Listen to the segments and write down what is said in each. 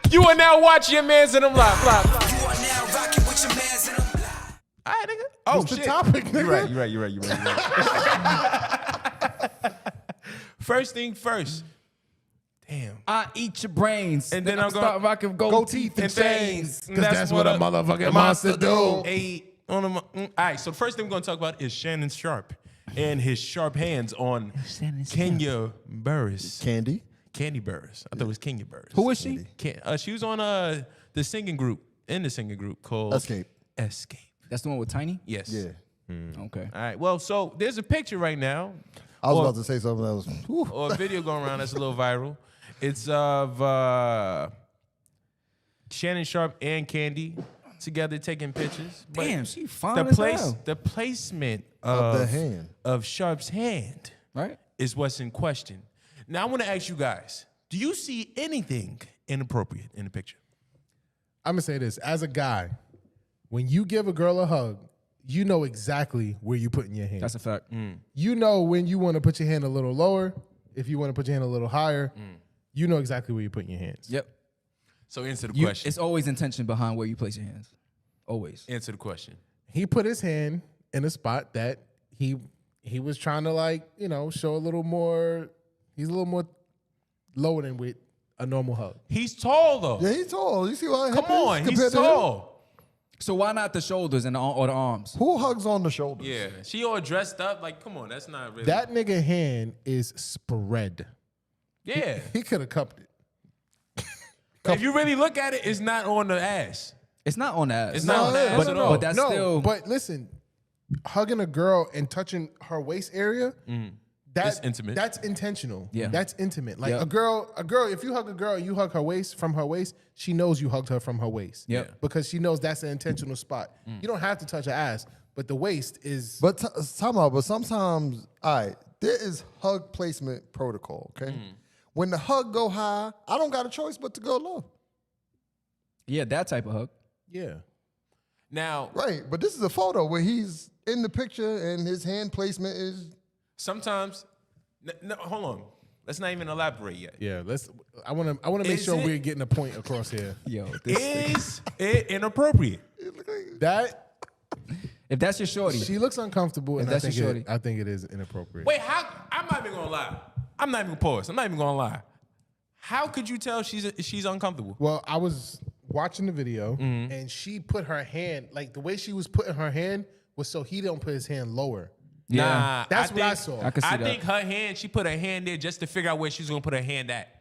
You are now watching your mans in them live. You are now rocking with your mans in them live. All right, nigga. Oh, What's shit. the topic, nigga? You're right. First thing first. Damn. I eat your brains. And then I'm start gonna rocking gold teeth and chains. Because that's what a motherfucking monster do. All right, so the first thing we're going to talk about is Shannon Sharpe and his sharp hands on Kandi Burruss. Kandi Burruss. I thought it was Kenya Burruss. Who is she? She was on the singing group, called Escape. That's the one with Tiny? Yes. Yeah. Okay. All right, well, so there's a picture right now. I was about to say something else. Or a video going around that's a little viral. It's of Shannon Sharpe and Kandi together taking pictures. But Damn, she fine as hell. The placement Of the hand. of Sharpe's hand Right? is what's in question. Now, I want to ask you guys, do you see anything inappropriate in the picture? I'm gonna say this as a guy, when you give a girl a hug, you know exactly where you putting your hand. That's a fact. You know when you want to put your hand a little lower, if you want to put your hand a little higher, you know exactly where you're putting your hands. Yep. So answer the question. It's always intention behind where you place your hands. Always. Answer the question. He put his hand in a spot that he was trying to show a little more. He's a little more lower than with a normal hug. He's tall, though. Yeah, he's tall. You see why? Come on, he's tall. So why not the shoulders and or the arms? Who hugs on the shoulders? Yeah, she all dressed up. Like, come on, that's not really. That nigga hand is spread. Yeah. He could have cupped it. If you really look at it, it's not on the ass. It's not on the ass. It's not on the ass at all. But that's still. But listen, hugging a girl and touching her waist area, It's intimate. That's intentional. Yeah. That's intimate. Like Yep. a girl, if you hug a girl and you hug her waist from her waist, she knows you hugged her from her waist. Yep. Because she knows that's an intentional spot. You don't have to touch her ass, but the waist is. But but sometimes, all right, there is hug placement protocol, okay? When the hug go high, I don't got a choice but to go low. Yeah, that type of hug. Yeah. Now, Right, but this is a photo where he's in the picture and his hand placement is... sometimes, no, hold on. Let's not even elaborate yet. Yeah. I want to make Is sure it- we're getting a point across here. Yo, Is it inappropriate? That if that's your shorty, she looks uncomfortable, and that's your shorty. I think it is inappropriate. Wait, how? I'm not even gonna lie. I'm not even gonna pause. I'm not even gonna lie. How could you tell she's uncomfortable? Well, I was watching the video, and she put her hand, like the way she was putting her hand was so he don't put his hand lower. yeah. Nah, That's what I saw. I could see I that. think her hand, she put her hand there just to figure out where she's gonna put her hand at.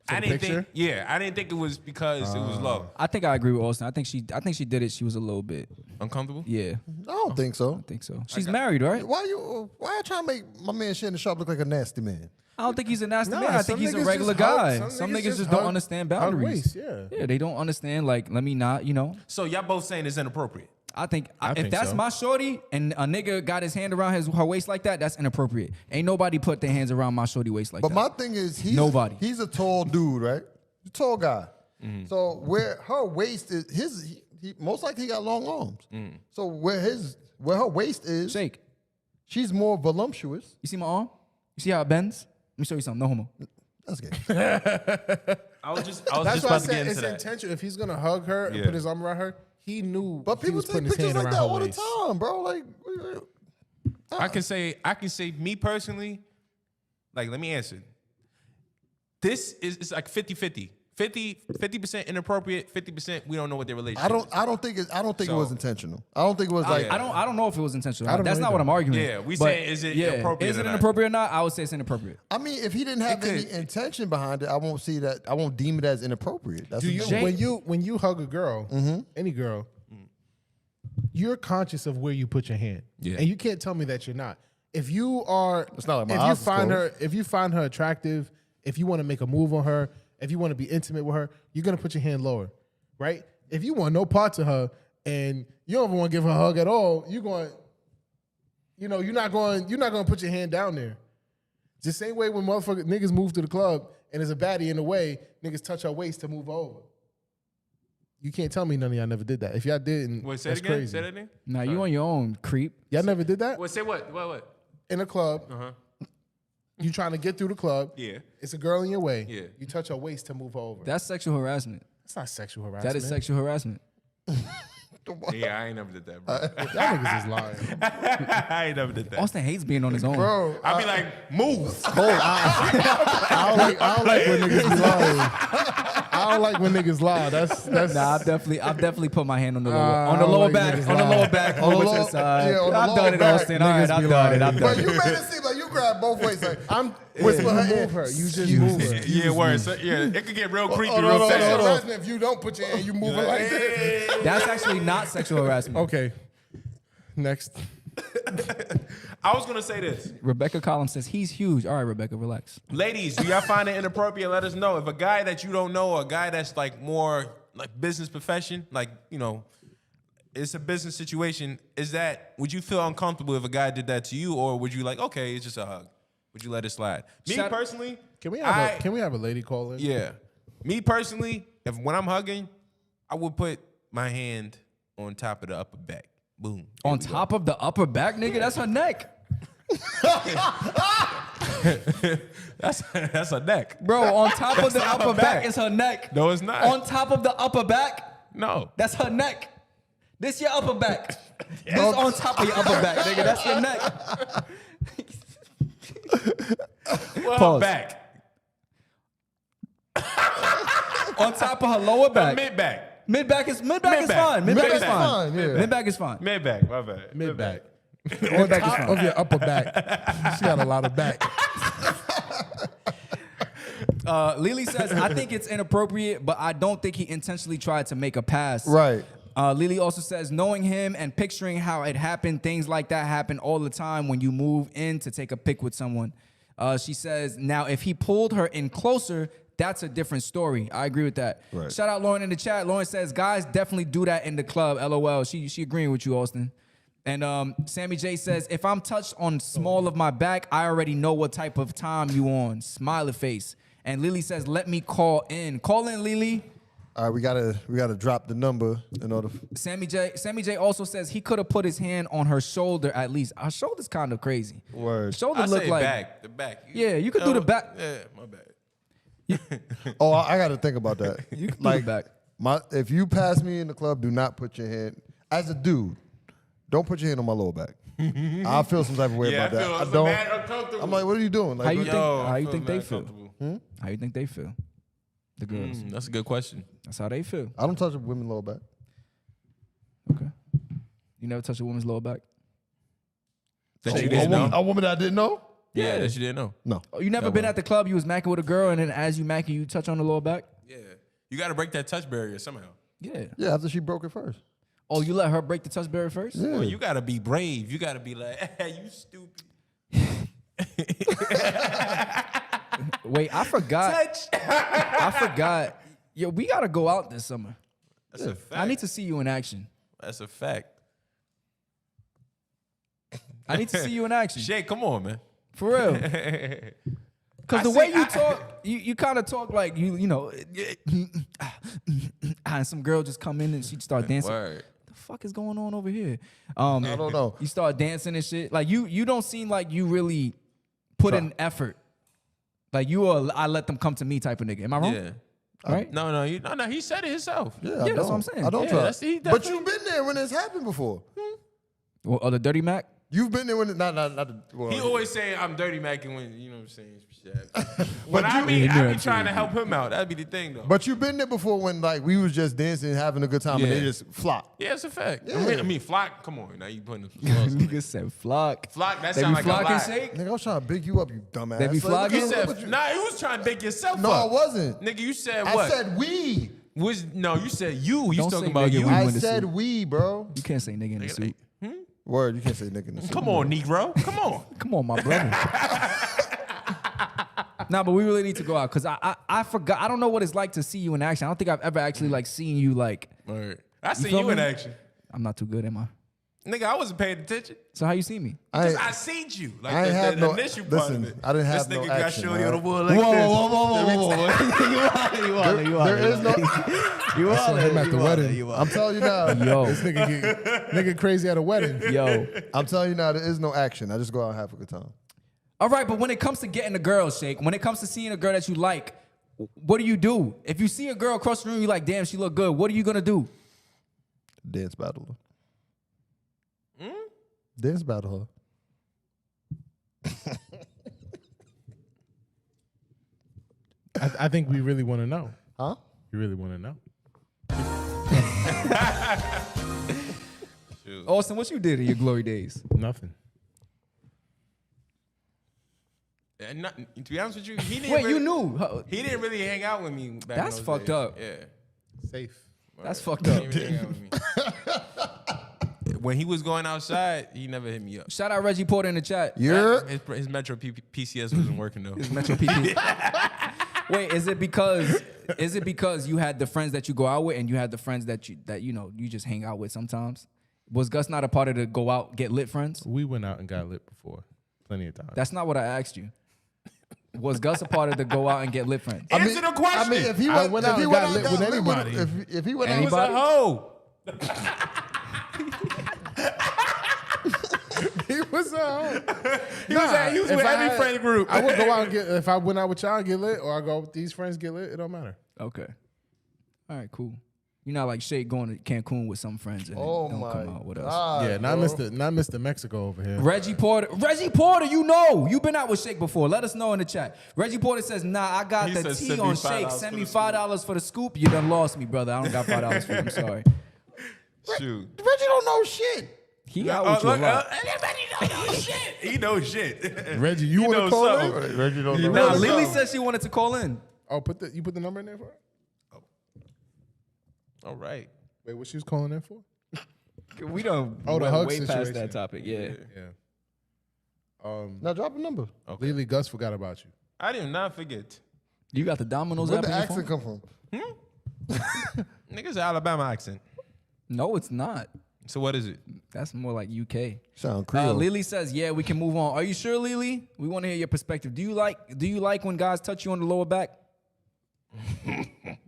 I the didn't picture? think. I didn't think it was because it was low. I think I agree with Austin. I think she did it. She was a little bit. Uncomfortable. Yeah, I don't think so. I think so. She's married, right? Why you trying to make my man Shannon Sharpe look like a nasty man? I don't think he's a nasty Nah, man. I some think he's a niggas regular just hug- guy. some Some niggas niggas just just don't hug- understand hug boundaries. waist, yeah. Yeah, they don't understand. Like, let me not. So y'all both saying it's inappropriate. I think I if think that's so. my shorty and a nigga got his hand around her waist like that, that's inappropriate. Ain't nobody put their hands around my shorty waist like But that. my thing is, Nobody. He's a tall dude, right? He's a tall guy. So where her waist is, he most likely got long arms. So where her waist is, Shake. she's more voluptuous. You see my arm? You see how it bends? Let me show you something. No homo. That's good. I was just That's about why I to get said into it's that. intentional. If he's gonna hug her and Yeah. put his arm around her, he knew. But he people was take putting his pictures hand like around that her all the waist. time, bro. Like, I can say me personally, like, let me answer. This is it's like 50-50. 50% inappropriate, 50% we don't know what their relationship is. I don't think it So- was intentional. I don't think it was like I don't know if it was intentional. I don't That's know not what either. I'm arguing. Yeah, we But, saying, is it inappropriate Is or it not? inappropriate or not? I would say it's inappropriate. I mean, if he didn't have any intention behind it, I won't see that. I won't deem it as inappropriate. That's Do the you thing. when you hug a girl, any girl, you're conscious of where you put your hand, Yeah. and you can't tell me that you're not. If you are, It's not like my if eyes you is find closed. her, if you find her attractive, if you want to make a move on her, if you want to be intimate with her, you're gonna put your hand lower, right? If you want no parts of her and you don't even want to give her a hug at all, you're going, you're not going to put your hand down there. It's the same way when motherfuckers niggas move to the club and there's a baddie in the way, niggas touch her waist to move her over. You can't tell me none of y'all never did that. If y'all didn't, Wait, say that's it again. crazy. Say that again. Now you on your own, creep. Y'all never did that? Wait, say what? What? In a club, you trying to get through the club. Yeah. It's a girl in your way. Yeah. You touch her waist to move her over. That's sexual harassment. It's not sexual harassment. That is sexual harassment. Yeah, I ain't never did that, bro. Y'all niggas is lying. I ain't never did that. Austin hates being on his own. Bro, I be like, move. I don't like when niggas be lying. I don't like when niggas lie. That's Nah, I've definitely put my hand on the lower back, niggas on the lie. lower back, On the over to lower- the side. yeah, on the I've lower done it, back. Austin. All right, Niggas I've be done it. lying. I've But done you it. made it seem like you grab both ways. Like, I'm Wait, with my my hand. move her. You just move her. Yeah, word. So, yeah, it could get real creepy hold real on, fast. hold on. Harassment if you don't put your hand, you move it like that. That's actually not sexual harassment. Okay. Next. I was gonna say this. Rebecca Collins says he's huge. All right, Rebecca, relax. Ladies, do y'all find it inappropriate? Let us know. If a guy that you don't know, or a guy that's like more like business profession, like, you know, it's a business situation, would you feel uncomfortable if a guy did that to you, or would you like, okay, it's just a hug? Would you let it slide? Me personally, Can we have a lady call in? yeah. Me personally, when I'm hugging, I would put my hand on top of the upper back. Boom. On top of the upper back, nigga, that's her neck. That's a neck. Bro, on top of the not upper her back back. is her neck. No, it's not. On top of the upper back, No. that's her neck. This your upper back. This on top of your upper back, nigga. That's your neck. Well, Pause. her back. On top of her lower back. Mid back. Mid back is fine. Mid Mid-back. back is Mid-back. fine. yeah. Mid back is fine. Mid back. My bad. Mid back. Mid back is Top fine. of your upper back. She got a lot of back. Lily says, I think it's inappropriate, but I don't think he intentionally tried to make a pass. right. Lily also says, knowing him and picturing how it happened, things like that happen all the time when you move in to take a pic with someone. She says, now, if he pulled her in closer, that's a different story. I agree with that. Right. Shout out Lauren in the chat. Lauren says, guys definitely do that in the club. LOL. She agreeing with you, Austin. And Sammy J says, if I'm touched on small of my back, I already know what type of time you on. Smiley face. And Lily says, let me call in. Call in, Lily. All right, we gotta drop the number in order. Sammy J also says he could have put his hand on her shoulder at least. Her shoulder's kind of crazy. Word. Shoulder I look say like back. The back. Yeah, you could do the back. Yeah, my bad. Oh, I got to think about that. You can do the back. If you pass me in the club, do not put your hand. As a dude, don't put your hand on my lower back. I feel some type of way Yeah, about that. I I feel don't. mad uncomfortable. I'm like, what are you doing? Like, How you what- think? Yo, How I you feel think they mad feel? uncomfortable. How you think they feel? The girls. That's a good question. That's how they feel. I don't touch a women's lower back. Okay. You never touch a woman's lower back? That you a, didn't woman, know? a woman that I didn't know? Yeah, that you didn't know. No. Oh, you never been at the club, you was macking with a girl, and then as you macking, you touch on the lower back? Yeah. You got to break that touch barrier somehow. Yeah. Yeah, after she broke it first. Oh, you let her break the touch barrier first? Yeah. Well, you got to be brave. You got to be like, hey, you stupid. Wait, I forgot. Touch. I forgot. Yo, we gotta go out this summer. That's a fact. I need to see you in action. That's a fact. I need to see you in action. Shay, come on, man. For real. Because I the way see- you talk, you kind of talk like you know, and some girl just come in and she start dancing. Word. The fuck is going on over here? I don't know. You start dancing and shit. Like you don't seem like you really put in effort. Like you are, I let them come to me type of nigga. Am I wrong? Yeah. Right? No, he said it himself. Yeah, I that's don't. what I'm saying. I don't Yeah, try. that's- he But definitely- you've been there when it's happened before. Well, the Dirty Mac. You've been there when it, not the, well, He always say I'm dirty macking when, you know what I'm saying? Shit. When But I you- be, Yeah, I you be trying to help him out. That'd be the thing, though. But you've been there before when like we was just dancing, having a good time, and Yeah. they just flop. Yeah, it's a fact. Yeah. I mean, flock. Come on, now you putting some sauce on it. Nigga said flock. Flock. That They sound be like a flock and lie. shake. Nigga, I was trying to big you up, you dumbass. They be Like, flogging? You look said what you- nah. You was trying to big yourself No, up. I wasn't. Nigga, you said I what? said we. No, you said you. You Don't talking say about nigga you. when I in the said suit. we, bro. You can't say nigga in the suit. Word, you can't say nigga in the suit. Come on, Negro. Come on. Come on, my brother. Nah, but we really need to go out because I forgot. I don't know what it's like to see you in action. I don't think I've ever actually like seen you like. Word. I seen feel you in me? action. I'm not too good, am I? Nigga, I wasn't paying attention. So how you see me? Cause I I seen you. Like I ain't have the no- initial part listen, of it. I didn't have this no nigga got action, shorty on the man. wall like this. You there is no. You saw him at the wedding. I'm telling you now. Yo, This nigga crazy at a wedding. yo. I'm telling you now. There is no action. I just go out and have a good time. All right, but when it comes to getting a girl, Shake, when it comes to seeing a girl that you like, what do you do? If you see a girl across the room, you're like, damn, she look good. What are you gonna do? Dance battle her. Dance battle her. I think we really want to know. Huh? You really want to know. Austin, what you did in your glory days? Nothing. And not, to be honest with you, he didn't. Wait, really, you knew? He didn't really hang out with me. Back in That's those fucked days. up. Yeah. Safe. That's fucked He up. didn't really hang out with me. When he was going outside, he never hit me up. Shout out Reggie Porter in the chat. You're His Metro PCS wasn't working though. Metro PP. Wait, is it because you had the friends that you go out with and you had the friends that you just hang out with sometimes? Was Gus not a part of the go out get lit friends? We went out and got lit before, plenty of times. That's not what I asked you. Was Gus a part of the go out and get lit friends? Answer the question. I mean, if he I went, went if out he and went got out lit got with lit anybody. if he went he out, was a hoe. He was He was with every friend group. I would go out and get, if I went out with y'all and get lit, or I go with these friends get lit, it don't matter. Okay. All right, cool. You're not like Shake going to Cancun with some friends and oh don't my come out with us. God, Yeah, not bro. Mr. Mexico over here. Reggie Porter, you know. You've been out with Shake before. Let us know in the chat. Reggie Porter says, nah, I got He the said, tea "Send me on $5 Shake. for Send the me scoop." $5 for the scoop. You done lost me, brother. I don't got $5 for you. I'm sorry. Shoot. Reggie don't know shit. He out with you a lot. Everybody don't know shit. He knows shit. Reggie, you want to knows call something. in? Reggie don't know. Nah, knows Lily something. said she wanted to call in. Oh, you put the number in there for her? All right. Wait, what she was calling in for? We don't. Oh, the hug way past situation. that topic. Yeah. Yeah. Now drop a number. Lily, Gus forgot about you. I did not forget. You got the Domino's Where app the in your accent phone? come from? Nigga's an Alabama accent. No, it's not. So what is it? That's more like UK. Sound Creole. Lily says, "Yeah, we can move on." Are you sure, Lily? We want to hear your perspective. Do you like when guys touch you on the lower back?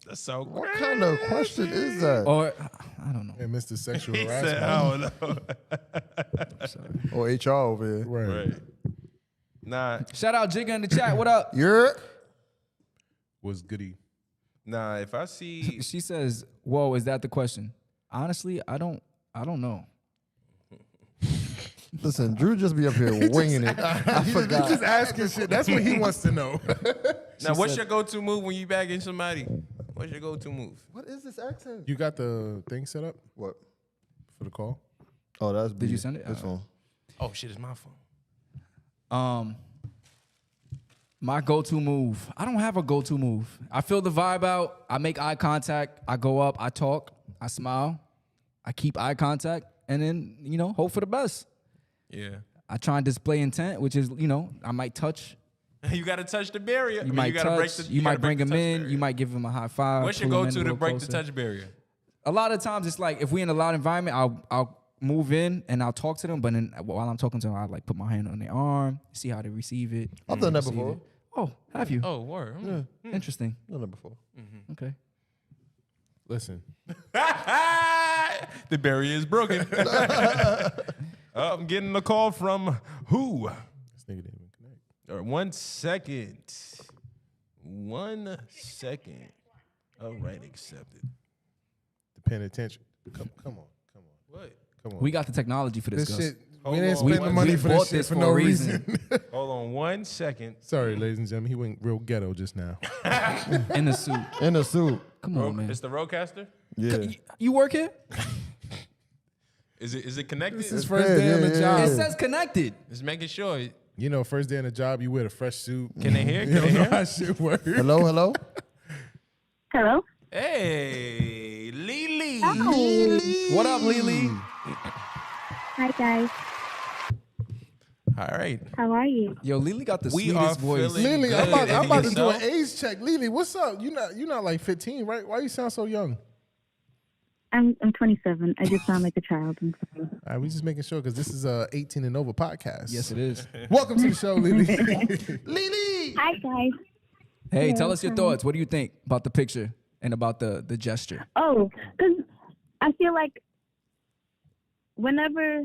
That's so What kind of question is that? Or I don't know. And Mr. Sexual He said, Harassment. I don't know. Sorry. Or HR over here. Right. Right. Nah, Shout out Jigga in the chat. What up? You're Was goody. nah. If I see, She says, "Whoa, is that the question?" Honestly, I don't know. listen. Drew just be up here winging it. I forgot. Just asking shit. That's what he wants to know. now what's your go-to move when you bagging somebody? What's your go-to move? What is this accent? You got the thing set up What? for the call? Oh, that's. Did you send it? This phone. Oh shit, it's my phone. My go-to move. I don't have a go-to move. I feel the vibe out. I make eye contact. I go up. I talk. I smile. I keep eye contact, and then hope for the best. Yeah. I try and display intent, which is I might touch. You gotta touch the barrier. You might gotta break touch. the, You might gotta bring break him the touch in. barrier. You might give him a high five. What's your pull him in go-to a to little break the closer. touch barrier? A lot of times it's like if we in a loud environment, I'll move in and I'll talk to them. But then while I'm talking to them, I like put my hand on their arm, see how they receive it. I've done that receive before. it. Oh, have you? Oh, word. Interesting. Done that before. Okay. Listen. The barrier is broken. Oh, I'm getting a call from who? This nigga didn't even connect. Or 1 second. 1 second. All right, accepted. Paying attention. Come on. What? Come on. We got the technology for this, this Gus. shit. Hold We didn't on. spend the We money for bought this shit this for for no a reason. Hold on 1 second. Sorry, ladies and gentlemen. He went real ghetto just now. In the suit. In a suit. Come on, man. It's the Roadcaster? Yeah. You work here? Is it connected? This is first day on the yeah, job. It says connected. Just making sure. You know, first day on the job, you wear a fresh suit. Can they hear? You Can don't they know hear? how shit works. Hello. Hello? Hey, Lily. What up, Lily? Hi, guys. All right. How are you? Yo, Lily got the We sweetest are voice. feeling- Lily, Good. I'm about to do Yourself? an age check. Lily, what's up? You're not like 15, right? Why you sound so young? I'm 27. I just sound like a child. I'm sorry. All right, we just making sure because this is a 18 and over podcast. Yes, it is. Welcome to the show, Lily. Lily. Hi, guys. Hey, Yeah, tell us your hi. thoughts. What do you think about the picture and about the gesture? Oh, because I feel like whenever,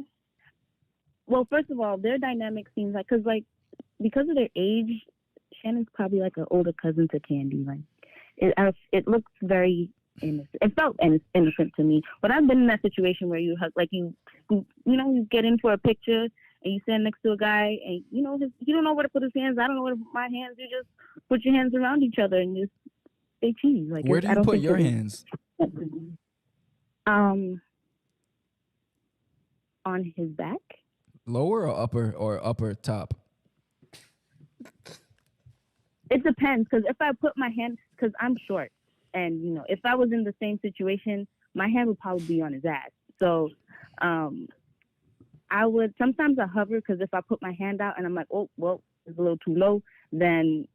well, first of all, their dynamic seems like, because of their age, Shannon's probably like an older cousin to Kandi. Like, it looks very innocent. It felt innocent to me. But I've been in that situation where you hug, like you get in for a picture and you stand next to a guy and you don't know where to put his hands. I don't know where to put my hands. You just put your hands around each other and just say cheese. Like, Where do you put your hands? On his back. Lower or upper top? It depends, because if I put my hand, because I'm short, and if I was in the same situation, my hand would probably be on his ass. So, I would sometimes I hover, because if I put my hand out and I'm like, oh well, it's a little too low, then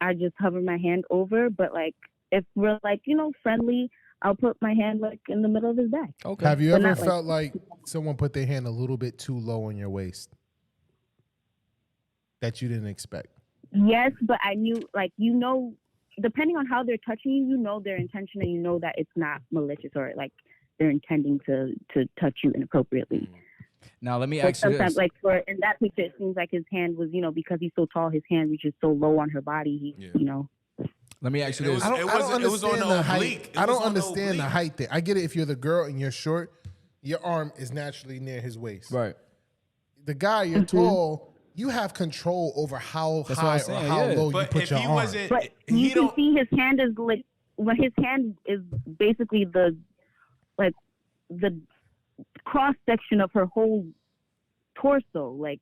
I just hover my hand over. But like if we're like friendly, I'll put my hand like in the middle of his back. Okay. Have you But ever not felt like someone put their hand a little bit too low on your waist that you didn't expect? Yes, but I knew, like, depending on how they're touching you, their intention, and that it's not malicious or like they're intending to touch you inappropriately. Now let me But ask you sometimes, this. like in that picture, it seems like his hand was, because he's so tall, his hand reaches so low on her body. Let me ask you It this. was- I don't it was on understand the the height. oblique. It I was don't on the understand the oblique. height thing. I get it if you're the girl and you're short, your arm is naturally near his waist. Right. The guy, you're tall, you have control over how That's what high I'm or saying, how yeah. low you But put if your he arm. wasn't, But he you can don't. see his hand is like, his hand is basically the cross section of her whole torso. Like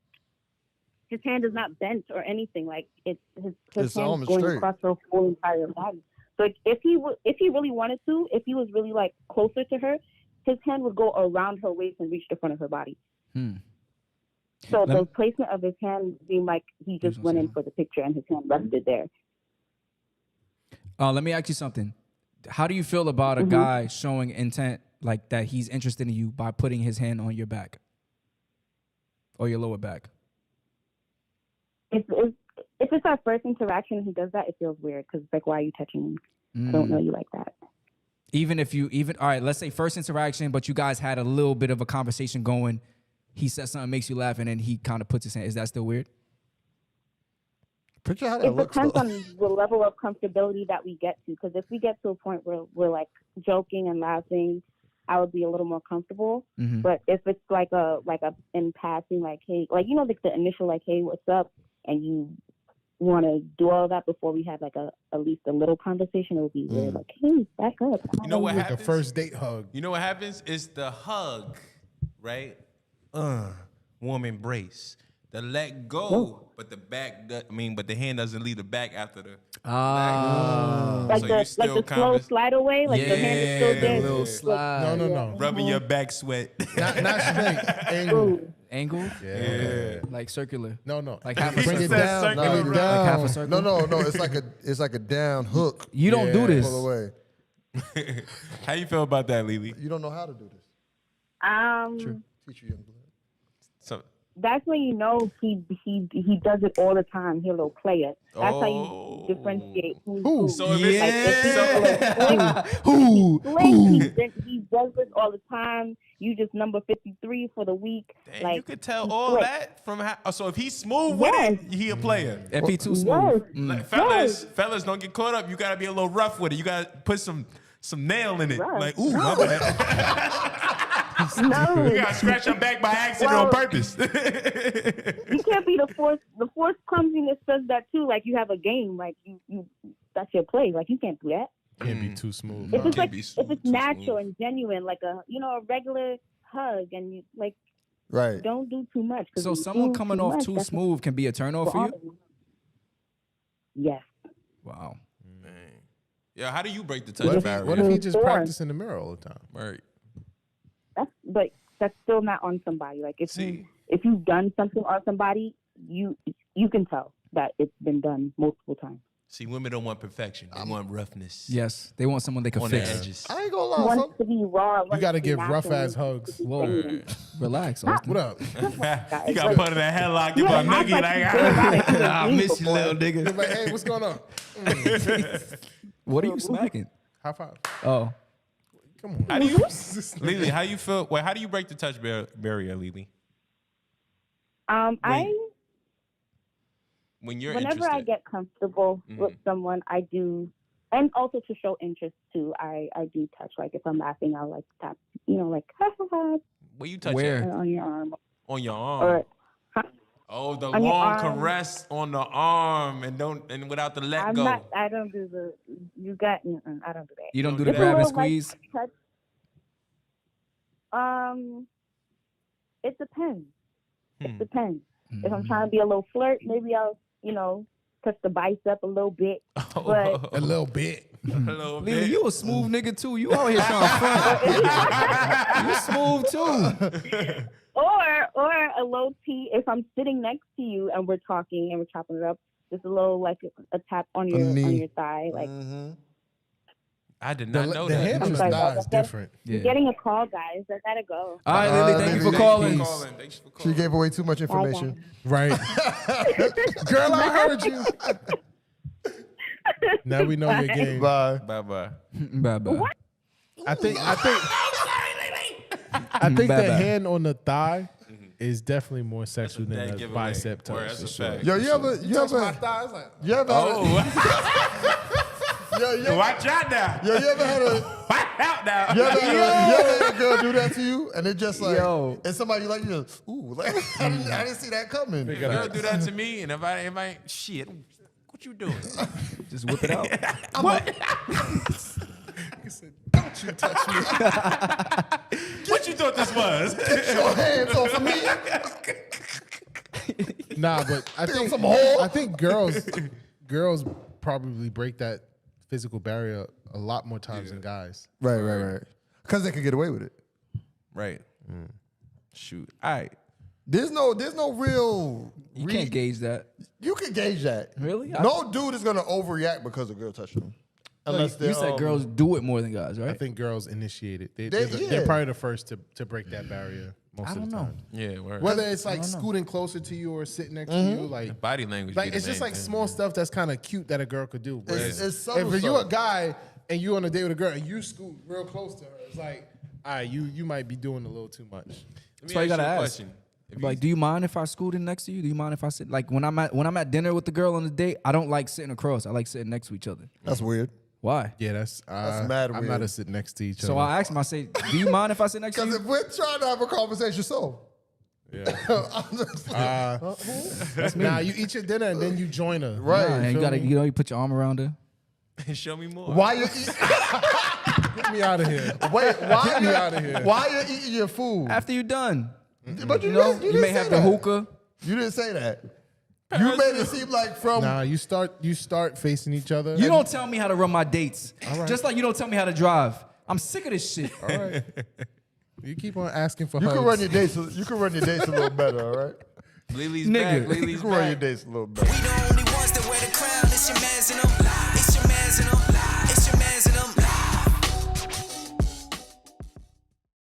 his hand is not bent or anything. Like his His hand arm is is going straight. across her whole entire body. So like, if he really wanted to, if he was really like closer to her, his hand would go around her waist and reach the front of her body. So Let the me- placement of his hand seemed like he just went in for the picture and his hand rested there. Let me ask you something. How do you feel about a guy showing intent like that he's interested in you by putting his hand on your back or your lower back? If it's our first interaction and he does that, it feels weird because it's like, why are you touching me? I don't know you like that. All right, let's say first interaction, but you guys had a little bit of a conversation going. He says something makes you laugh, and then he kind of puts his hand. Is that still weird? Picture how that It looks. depends Though. on the level of comfortability that we get to. Because if we get to a point where we're like joking and laughing, I would be a little more comfortable. But if it's like a in passing, like hey, like like the initial like hey, what's up, and you want to do all that before we have like at least a little conversation, it would be weird. Like hey, back up. You know what Like a happens? first date hug. You know what happens? It's the hug, right? Warm embrace. The let go, but the back. But the hand doesn't leave the back after the. Like So the you still like the slow slide away, like the hand is still the there. little It's like- slide. No. rubbing your back sweat. Not straight. Angle. Ooh. Angle? Yeah. Like circular. No. Like half a Bring it circle. down. circle, Bring it bro. down. Like half a circle. No. It's like a down hook. You don't do Yeah. this. Pull away. How you feel about that, Lily? You don't know how to do this. Teach you young blood. So, That's when he does it all the time. He's a little player. That's how Oh. you differentiate who's Who? who. so if it's Like, if he's Who? he does this all the time. You just number 53 for the week. Dang, like you could tell he's all slick. that from how. So if he's smooth with Yes. it, he a player. If he too smooth. Like, fellas, don't get caught up. You gotta be a little rough with it. You gotta put some nail in it. Rough. Like, ooh, my bad. No, You gotta scratch your back by accident Well- on purpose. you can't be the forced clumsiness does that too. Like you have a game. Like you that's your play. Like you can't do that. Can't be too smooth. If it's Can't like be if smooth, it's too natural smooth. and genuine, like a regular hug, and you like Right. don't do too much. 'cause So if you someone do coming too off much, too that's smooth can be a turn off for you? Yes. Wow. Yeah, how do you break the What touch if, barrier? what if he just Four. practice in the mirror all the time? Right. But that's still not on somebody. Like if See. you've done something on somebody, you can tell that it's been done multiple times. See, women don't want perfection. They want roughness. Yes. They want someone they can On the fix. edges. I ain't gonna He lie. wants to be raw. You got to give rough ass hugs. Whoa. Relax, Austin. What up? You got put in a headlock, give Yeah, a noogie like, I miss you, little nigga. Like, hey, what's going on? What are you smacking? High five. Oh. Come on. How do you, Lily? How you feel? Wait, how do you break the touch barrier, Lily? I when you're whenever interested. I get comfortable with someone, I do, and also to show interest too, I do touch. Like if I'm laughing, I'll like tap, like ha ha ha. Where you touch Where? at? On your arm. On your arm. Or Oh, the On your long arm. caress on the arm and without the let go. I don't do the. I don't do that. You don't do the It's a grab and little, like, squeeze? touch. It depends. It depends. If I'm trying to be a little flirt, maybe I'll, touch the bicep a little bit. But A little bit. A little Lily, bit. you a smooth nigga too. You out here trying to front. You smooth too. or a low T if I'm sitting next to you and we're talking and we're chopping it up. Just a little like a tap on your thigh, like. I did not know The that. hand on the sorry, thigh is that's- different. Yeah. Getting a call, guys. I gotta go. All right, Lily, thank you for Lily, calling. Thanks for She calling. gave away too much information. Right. Girl, I heard you. Now we know your game. Bye. Bye-bye. Bye-bye. I think the Bye-bye. hand on the thigh is definitely more sexual That's a than dead a giveaway. bicep Word, touch. that's for a sure. fact. Yo, you ever thighs like, you ever Oh, watch out now. you ever had a Watch out now. you ever had a girl do that to you and it just like Yo. and somebody you like you just ooh like I didn't see that coming. Girl do that to me, and if I shit, what you doing? Just whip it out. don't you touch me. What you thought this was? Your hands off of me. Nah, but I think some hole. I think girls probably break that physical barrier a lot more times than guys. Right. Because they could get away with it. Right. Shoot. All right. There's no real. You can't gauge that. You can gauge that. Really? No dude is gonna overreact because a girl touched him. Unless You said girls do it more than guys, right? I think girls initiate it. They- They're yeah. probably the first to break that barrier most I of don't the know. time. Yeah. Word. Whether it's like scooting closer to you or sitting next to you, like Body language. Like be it's the just main like thing. small stuff that's kind of cute that a girl could do. But It's subtle if you're a stuff. guy and you on a date with a girl and you scoot real close to her, it's like, all right, you might be doing a little too much. Let me That's why you ask gotta a ask. question. If Like, do you mind if I scoot in next to you? Do you mind if I sit? Like when I'm at dinner with the girl on the date, I don't like sitting across. I like sitting next to each other. That's weird. Why? Yeah, that's mad I'm weird. not a sit next to each other. So I asked him. I say, "Do you mind if I sit next to Because you?" if we're trying to have a conversation, so Now you eat your dinner and then you join her. Right. Nah, and you feel gotta, me? you put your arm around her. show me more. why you eat, Get me out of here. wait? Why Get me outta here. Why you eating your food? After you're done, But you, you know, didn't, you didn't may say have the that. hookah. You didn't say that. You made it seem like from. Nah, you start facing each other. You don't tell me how to run my dates. right. Just like you don't tell me how to drive. I'm sick of this shit. All right. You keep on asking for You hugs. can run your dates. You can run your dates a little better. All right. Lily's Nigga. back. You Lily's can run your back. dates a little better. We the only ones that wear the crown. It's your mans and them. It's